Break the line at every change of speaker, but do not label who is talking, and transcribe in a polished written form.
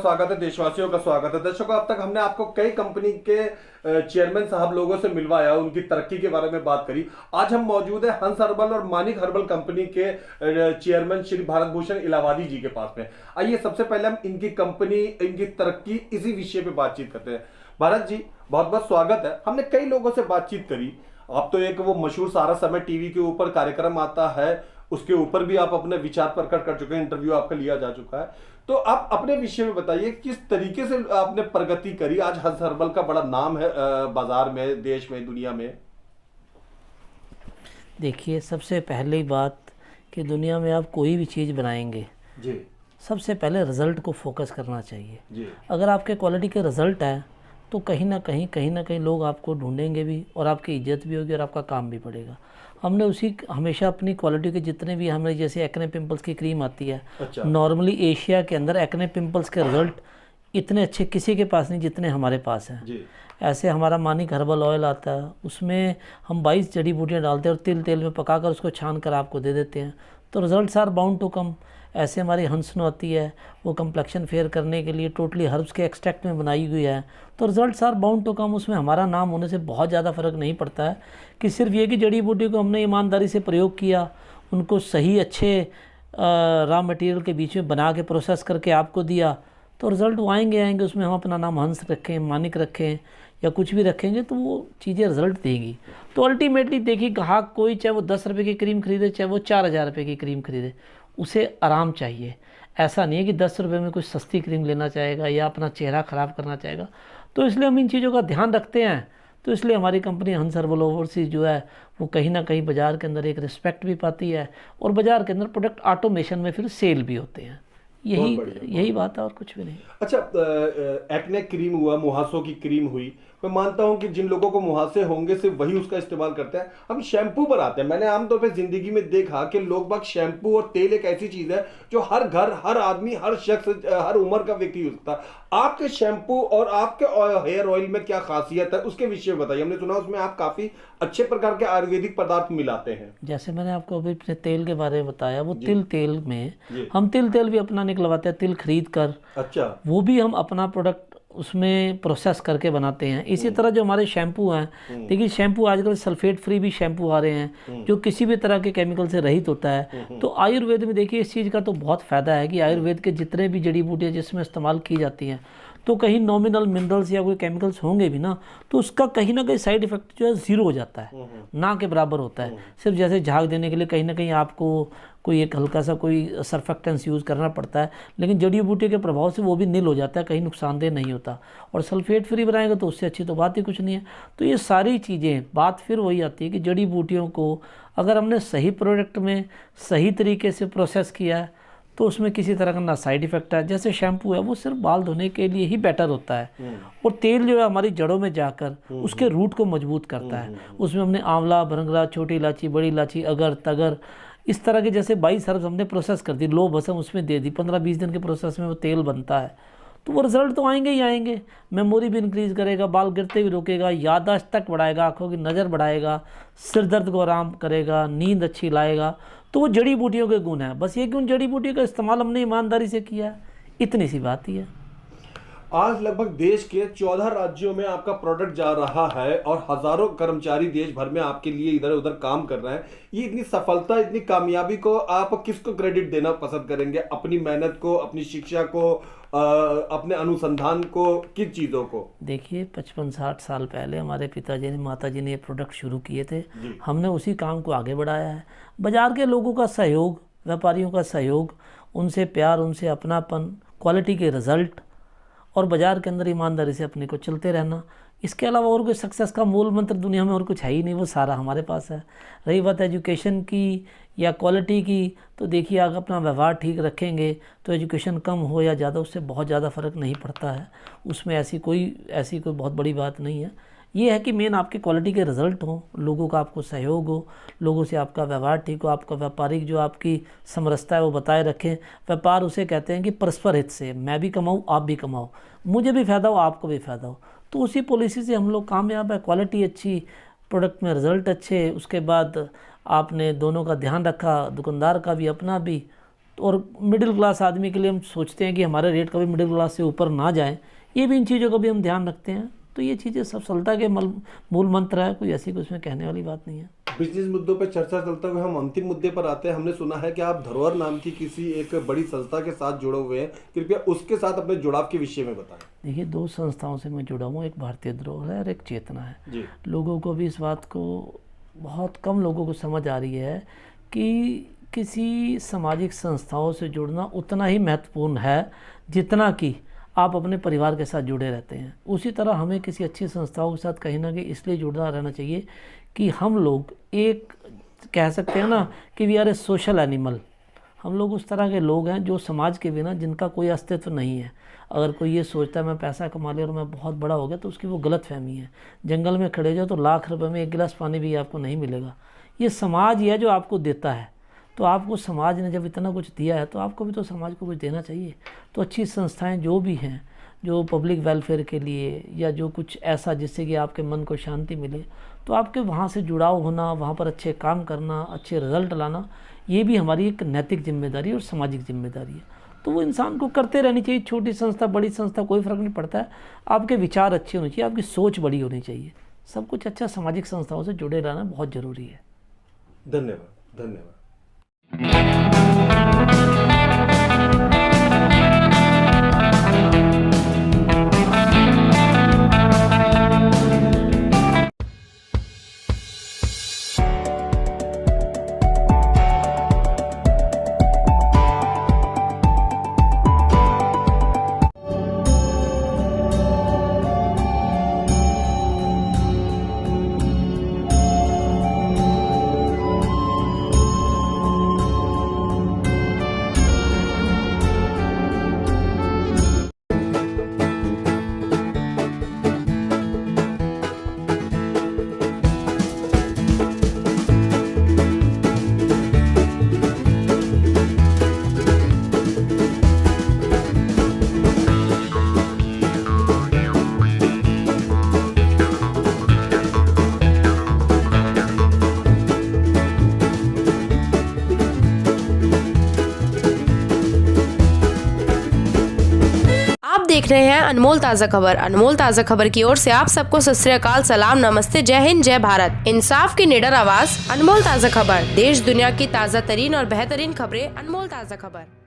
स्वागत है, देशवासियों का स्वागत है। दर्शकों, अब तक हमने आपको कई कंपनी के चेयरमैन साहब लोगों से मिलवाया, उनकी तरक्की के बारे में बात करी। आज हम मौजूद है हंस हर्बल और मानिक हर्बल कंपनी के चेयरमैन श्री भारत भूषण इलाहाबादी जी के पास में। आइए सबसे पहले हम इनकी कंपनी, इनकी तरक्की, इसी विषय पे बातचीत करते हैं। भारत जी, बहुत बहुत स्वागत है। हमने कई लोगों से बातचीत करी। आप तो एक वो मशहूर सारा समय टीवी के ऊपर कार्यक्रम आता है, उसके ऊपर भी आप अपने विचार प्रकट कर चुके हैं, इंटरव्यू आपका लिया जा चुका है। तो आप अपने विषय में बताइए, किस तरीके से आपने प्रगति करी। आज हंस हर्बल का बड़ा नाम है बाजार में, देश में, दुनिया में।
देखिए, सबसे पहली बात कि दुनिया में आप कोई भी चीज़ बनाएंगे
जी,
सबसे पहले रिज़ल्ट को फोकस करना चाहिए
जी,
अगर आपके क्वालिटी के रिज़ल्ट है तो कहीं ना कहीं लोग आपको ढूंढेंगे भी और आपकी इज्जत भी होगी और आपका काम भी बढ़ेगा। हमने उसी हमेशा अपनी क्वालिटी के जितने भी, हमने जैसे एक्ने पिंपल्स की क्रीम आती है,
अच्छा,
नॉर्मली एशिया के अंदर एक्ने पिंपल्स के रिज़ल्ट इतने अच्छे किसी के पास नहीं जितने हमारे पास हैं।
जी,
ऐसे हमारा मानिक हर्बल ऑयल आता है, उसमें हम 22 जड़ी बूटियाँ डालते हैं और तिल तेल में पकाकर उसको छान कर आपको दे देते हैं, तो results are bound to come. ऐसे हमारी हंसनो आती है, वो कम्प्लेक्शन फेयर करने के लिए टोटली हर्ब्स के एक्सट्रैक्ट में बनाई हुई है, तो results are bound to come. उसमें हमारा नाम होने से बहुत ज़्यादा फ़र्क नहीं पड़ता है कि सिर्फ ये कि जड़ी बूटी को हमने ईमानदारी से प्रयोग किया, उनको सही अच्छे रॉ मटेरियल के बीच में बना के प्रोसेस करके आपको दिया, तो रिज़ल्ट वो आएंगे। उसमें हम अपना नाम हंस रखें, मानिक रखें या कुछ भी रखेंगे तो वो चीज़ें रिज़ल्ट देंगी। तो अल्टीमेटली देखिए, ग्राहक कोई चाहे वो 10 रुपये की क्रीम खरीदे, चाहे वो 4000 रुपये की क्रीम खरीदे, उसे आराम चाहिए। ऐसा नहीं है कि 10 रुपये में कुछ सस्ती क्रीम लेना चाहेगा या अपना चेहरा ख़राब करना चाहेगा। तो इसलिए हम इन चीज़ों का ध्यान रखते हैं। तो इसलिए हमारी कंपनी हंस हर्बल ओवरसीज जो है वो कहीं ना कहीं बाज़ार के अंदर एक रिस्पेक्ट भी पाती है और बाज़ार के अंदर प्रोडक्ट ऑटोमेशन में फिर सेल भी होते हैं। यही बात है और कुछ भी नहीं।
अच्छा, एक्ने क्रीम हुआ, मुहासों की क्रीम हुई। मैं मानता हूं कि जिन लोगों को मुहासे होंगे सिर्फ वही उसका इस्तेमाल करते हैं। हम शैम्पू बनाते हैं। मैंने आमतौर पे जिंदगी में देखा कि लोग बाग शैम्पू और तेल एक ऐसी चीज है जो हर घर, हर आदमी, हर शख्स, हर उम्र का व्यक्ति यूज करता है। आपके शैम्पू और आपके हेयर ऑयल में क्या खासियत है, उसके विषय में बताइए। हमने सुना उसमें आप काफी अच्छे प्रकार के आयुर्वेदिक पदार्थ मिलाते हैं।
जैसे मैंने आपको अभी अपने तेल के बारे में बताया, वो तिल तेल में
जी,
हम तिल तेल भी अपना निकलवाते हैं, तिल खरीद कर।
अच्छा,
वो भी हम अपना प्रोडक्ट उसमें प्रोसेस करके बनाते हैं। इसी तरह जो हमारे शैम्पू हैं, देखिए शैम्पू आजकल सल्फेट फ्री भी शैम्पू आ रहे हैं जो किसी भी तरह के केमिकल से रहित होता है। तो आयुर्वेद में देखिए इस चीज़ का तो बहुत फ़ायदा है कि आयुर्वेद के जितने भी जड़ी बूटियाँ जिसमें इस्तेमाल की जाती हैं, तो कहीं नॉमिनल मिनरल्स या कोई केमिकल्स होंगे भी ना, तो उसका कहीं ना कहीं साइड इफेक्ट जो है ज़ीरो हो जाता है, ना के बराबर होता है। सिर्फ जैसे झाग देने के लिए कहीं ना कहीं आपको कोई एक हल्का सा कोई सर्फेक्टेंस यूज़ करना पड़ता है, लेकिन जड़ी बूटी के प्रभाव से वो भी नील हो जाता है, कहीं नुकसानदेह नहीं होता। और सल्फेट फ्री बनाएगा तो उससे अच्छी तो बात ही कुछ नहीं है। तो ये सारी चीज़ें, बात फिर वही आती है कि जड़ी बूटियों को अगर हमने सही प्रोडक्ट में सही तरीके से प्रोसेस किया है तो उसमें किसी तरह का ना साइड इफेक्ट है। जैसे शैम्पू है वो सिर्फ बाल धोने के लिए ही बेटर होता है, और तेल जो है हमारी जड़ों में जाकर उसके रूट को मजबूत करता है। उसमें हमने आंवला, भरंगरा, छोटी इलायची, बड़ी इलायची, अगर, तगर, इस तरह के जैसे 22 हर्ब्स हमने प्रोसेस कर दी, लो बस हम उसमें दे दी। 15-20 दिन के प्रोसेस में वो तेल बनता है, तो वो रिजल्ट तो आएंगे ही आएंगे। मेमोरी भी इंक्रीज़ करेगा, बाल गिरते भी रोकेगा, याददाश्त तक बढ़ाएगा, आँखों की नज़र बढ़ाएगा, सिर दर्द को आराम करेगा, नींद अच्छी लाएगा। तो वो जड़ी बूटियों के गुण हैं। बस ये कि उन जड़ी बूटियों का इस्तेमाल हमने ईमानदारी से किया है, इतनी सी बात ही है।
आज लगभग देश के 14 राज्यों में आपका प्रोडक्ट जा रहा है और हजारों कर्मचारी देश भर में आपके लिए इधर उधर काम कर रहे हैं। ये इतनी सफलता, इतनी कामयाबी को आप किसको क्रेडिट देना पसंद करेंगे? अपनी मेहनत को, अपनी शिक्षा को, अपने अनुसंधान को, किन चीज़ों को?
देखिए 55-60 साल पहले हमारे पिताजी ने, माताजी ने ये प्रोडक्ट शुरू किए थे। हमने उसी काम को आगे बढ़ाया है। बाज़ार के लोगों का सहयोग, व्यापारियों का सहयोग, उनसे प्यार, उनसे अपनापन, क्वालिटी के रिज़ल्ट और बाज़ार के अंदर ईमानदारी से अपने को चलते रहना, इसके अलावा और कोई सक्सेस का मूल मंत्र दुनिया में और कुछ है ही नहीं। वो सारा हमारे पास है। रही बात एजुकेशन की या क्वालिटी की, तो देखिए अगर अपना व्यवहार ठीक रखेंगे तो एजुकेशन कम हो या ज़्यादा उससे बहुत ज़्यादा फ़र्क नहीं पड़ता है। उसमें ऐसी कोई बहुत बड़ी बात नहीं है। ये है कि मेन आपके क्वालिटी के रिज़ल्ट हों, लोगों का आपको सहयोग हो, लोगों से आपका व्यवहार ठीक हो, आपका व्यापारिक जो आपकी समरसता है वो बताए रखें। व्यापार उसे कहते हैं कि परस्पर हित से, मैं भी कमाऊँ, आप भी कमाओ, मुझे भी फ़ायदा हो, आपको भी फ़ायदा हो। तो उसी पॉलिसी से हम लोग कामयाब है। क्वालिटी अच्छी, प्रोडक्ट में रिज़ल्ट अच्छे, उसके बाद आपने दोनों का ध्यान रखा, दुकानदार का भी अपना भी, और मिडिल क्लास आदमी के लिए हम सोचते हैं कि हमारे रेट कभी मिडिल क्लास से ऊपर ना जाए, ये भी इन चीज़ों का भी हम ध्यान रखते हैं। तो ये चीज़ें सफलता के मूल मंत्र है, कोई ऐसी कुछ में कहने वाली बात नहीं है।
बिजनेस मुद्दों पर चर्चा चलते हुए हम अंतिम मुद्दे पर आते हैं। हमने सुना है कि आप धरोहर नाम की किसी एक बड़ी संस्था के साथ जुड़े हुए हैं, कृपया उसके साथ अपने जुड़ाव के विषय में बताएं।
देखिए, 2 संस्थाओं से मैं जुड़ा हूँ, एक भारतीय धरोहर है और एक चेतना है
जी।
लोगों को भी इस बात को, बहुत कम लोगों को समझ आ रही है कि किसी सामाजिक संस्थाओं से जुड़ना उतना ही महत्वपूर्ण है जितना कि आप अपने परिवार के साथ जुड़े रहते हैं। उसी तरह हमें किसी अच्छी संस्थाओं के साथ कहीं ना कहीं इसलिए जुड़ना रहना चाहिए कि हम लोग एक कह सकते हैं ना कि we are a social animal. हम लोग उस तरह के लोग हैं जो समाज के बिना जिनका कोई अस्तित्व नहीं है। अगर कोई ये सोचता है मैं पैसा कमा लिया और मैं बहुत बड़ा हो गया, तो उसकी वो गलत फहमी है। जंगल में खड़े जाओ तो लाख रुपए में 1 गिलास पानी भी आपको नहीं मिलेगा। ये समाज ही है जो आपको देता है। तो आपको समाज ने जब इतना कुछ दिया है तो आपको भी तो समाज को कुछ देना चाहिए। तो अच्छी संस्थाएं जो भी हैं, जो पब्लिक वेलफेयर के लिए या जो कुछ ऐसा जिससे कि आपके मन को शांति मिले, तो आपके वहाँ से जुड़ाव होना, वहाँ पर अच्छे काम करना, अच्छे रिजल्ट लाना, ये भी हमारी एक नैतिक जिम्मेदारी और सामाजिक जिम्मेदारी है। तो वो इंसान को करते रहनी चाहिए। छोटी संस्था बड़ी संस्था कोई फ़र्क नहीं पड़ता है। आपके विचार अच्छे होने चाहिए, आपकी सोच बड़ी होनी चाहिए। सब कुछ अच्छा सामाजिक संस्थाओं से जुड़े रहना बहुत ज़रूरी है।
धन्यवाद। धन्यवाद।
देख रहे हैं अनमोल ताज़ा खबर। अनमोल ताज़ा खबर की ओर से आप सबको सत श्री अकाल, सलाम, नमस्ते, जय हिंद, जय भारत। इंसाफ की निडर आवाज, अनमोल ताज़ा खबर। देश दुनिया की ताज़ा तरीन और बेहतरीन खबरें, अनमोल ताज़ा खबर।